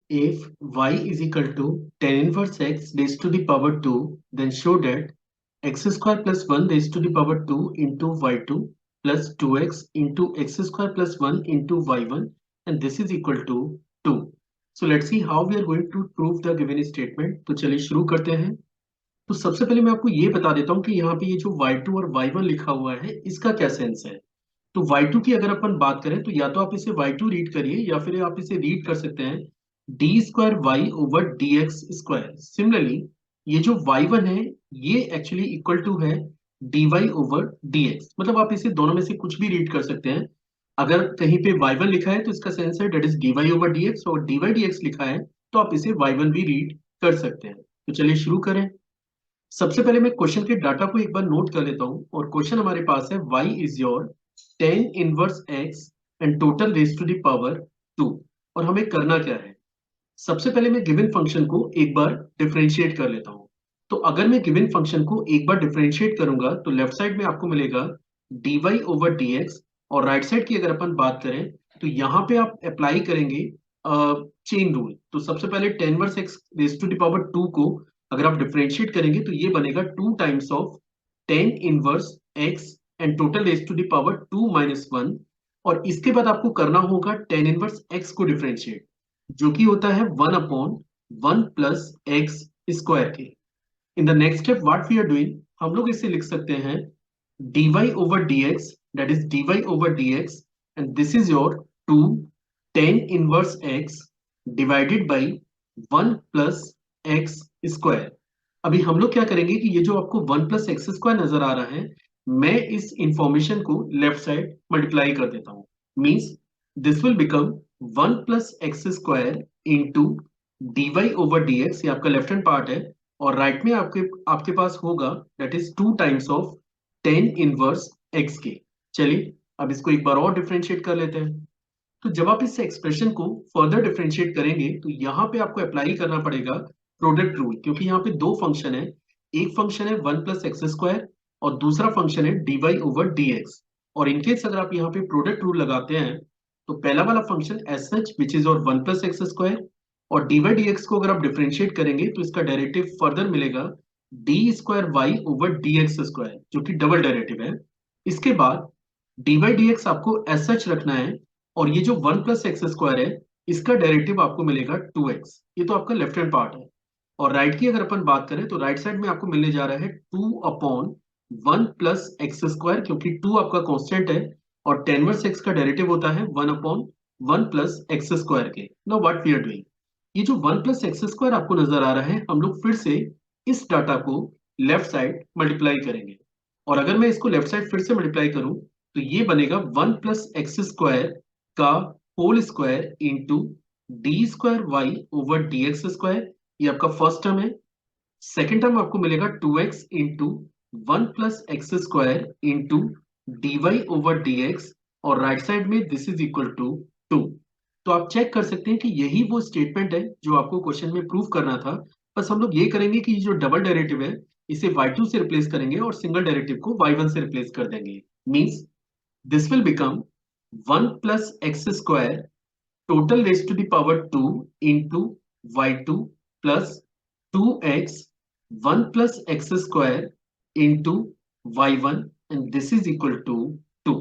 If y is equal to tan inverse x raised to the power 2, then show that x square plus 1 raised to the power 2 into y2 plus 2x into x square plus 1 into y1, and this is equal to 2. So let's see how we are going to prove the given statement. तो चलिए शुरू करते हैं। तो सबसे पहले मैं आपको ये बता देता हूँ कि यहाँ पे ये जो y2 और y1 लिखा हुआ है इसका क्या सेंस है। तो y2 की अगर अपन बात करें तो या तो आप इसे y2 रीड करिए या फिर आप इसे रीड कर सकते हैं d square y over d x square. Similarly ये जो y1 है ये एक्चुअली इक्वल टू है dy ओवर dx, मतलब आप इसे दोनों में से कुछ भी रीड कर सकते हैं। अगर कहीं पे y1 लिखा है तो इसका सेंस है that is dy over dx, और dy dx लिखा है तो आप इसे y1 भी रीड कर सकते हैं। तो चलिए शुरू करें। सबसे पहले मैं क्वेश्चन के डाटा को एक बार नोट कर लेता हूं, और क्वेश्चन हमारे पास है y is your tan inverse x and total raise to the power 2। और हमें करना क्या है, सबसे पहले मैं गिवन फंक्शन को एक बार डिफरेंशिएट कर लेता हूं। तो अगर मैं गिवन फंक्शन को एक बार डिफरेंशिएट करूंगा तो लेफ्ट साइड में आपको मिलेगा dy ओवर dx, और राइट साइड की अगर अपन बात करें तो यहाँ पे आप अप्लाई करेंगे चेन रूल। तो सबसे पहले tan inverse x raise to the power 2 को अगर आप डिफरेंशिएट करेंगे तो ये बनेगा 2 times of tan inverse x and total raise to the power 2 minus 1। और इसके बाद आपको करना होगा tan इनवर्स x को डिफरेंशिएट, जो कि होता है 1/1 प्लस एक्स स्क्वायर के। In the next step what we are doing, हम लोग इसे लिख सकते हैं dy over dx, that is dy over dx, and this is your 2 tan inverse x divided by 1 plus x square. अभी हम लोग क्या करेंगे कि ये जो आपको 1 प्लस एक्स स्क्वायर नजर आ रहा है, मैं इस इंफॉर्मेशन को लेफ्ट साइड मल्टीप्लाई कर देता हूं। Means this will become 1 plus x square into d y over d x, ये आपका लेफ्ट हैंड पार्ट है, और राइट में आपके आपके पास होगा that is 2 times of tan inverse x के। चलिए अब इसको एक बार और डिफरेंशिएट कर लेते हैं। तो जब आप इस एक्सप्रेशन को फर्दर डिफरेंशिएट करेंगे तो यहाँ पे आपको अप्लाई करना पड़ेगा प्रोडक्ट रूल, क्योंकि यहाँ पे दो फंक्शन है। एक फंक्शन है 1 प्लस एक्स स्क्वायर और दूसरा फंक्शन है d y over d x. और इनकेस अगर आप यहाँ पे प्रोडक्ट रूल लगाते हैं तो पहला वाला function S H which is और 1 प्लस एक्स स्क्वायर, और डी वाई डी एक्स को अगर आप डिफरेंशिएट करेंगे तो इसका डेरिवेटिव फर्दर मिलेगा d square y over d x square, जो कि डबल डेरिवेटिव है। इसके बाद डी वाई डी एक्स आपको एस एच रखना है, और ये जो 1 प्लस एक्स स्क्वायर है इसका डेरिवेटिव आपको मिलेगा 2x। ये तो आपका लेफ्ट हैंड पार्ट है। और राइट की अगर अपन बात करें तो राइट साइड में आपको मिलने जा रहा है 2 अपॉन 1 प्लस एक्स स्क्वायर, क्योंकि 2 आपका कांस्टेंट है, और tan इनवर्स x का डेरिवेटिव होता है 1 अपॉन 1 प्लस एक्स स्क्वायर के। Now what we are doing, ये जो 1 प्लस एक्स स्क्वायर आपको नजर आ रहा है, हम लोग फिर से इस डाटा को लेफ्ट साइड मल्टीप्लाई करेंगे। और अगर मैं इसको लेफ्ट साइड फिर से मल्टीप्लाई करूं तो ये बनेगा 1 प्लस एक्स स्क्वायर का whole square into d square y over d x square, ये आपका फर्स्ट टर्म है। सेकेंड टर्म आपको मिलेगा 2x into 1 plus x square into d y over d x, और राइट साइड में दिस इज इक्वल टू 2। तो आप check कर सकते हैं कि यही वो स्टेटमेंट है जो आपको क्वेश्चन में प्रूव करना था। बस हम लोग ये करेंगे कि जो डबल डेरिवेटिव है इसे y2 से रिप्लेस करेंगे और सिंगल डेरिवेटिव को y1 से रिप्लेस कर देंगे। Means this will become 1 plus x square total raise to the power 2 into y2 plus 2x 1 plus x square into y1, and this is equal to 2।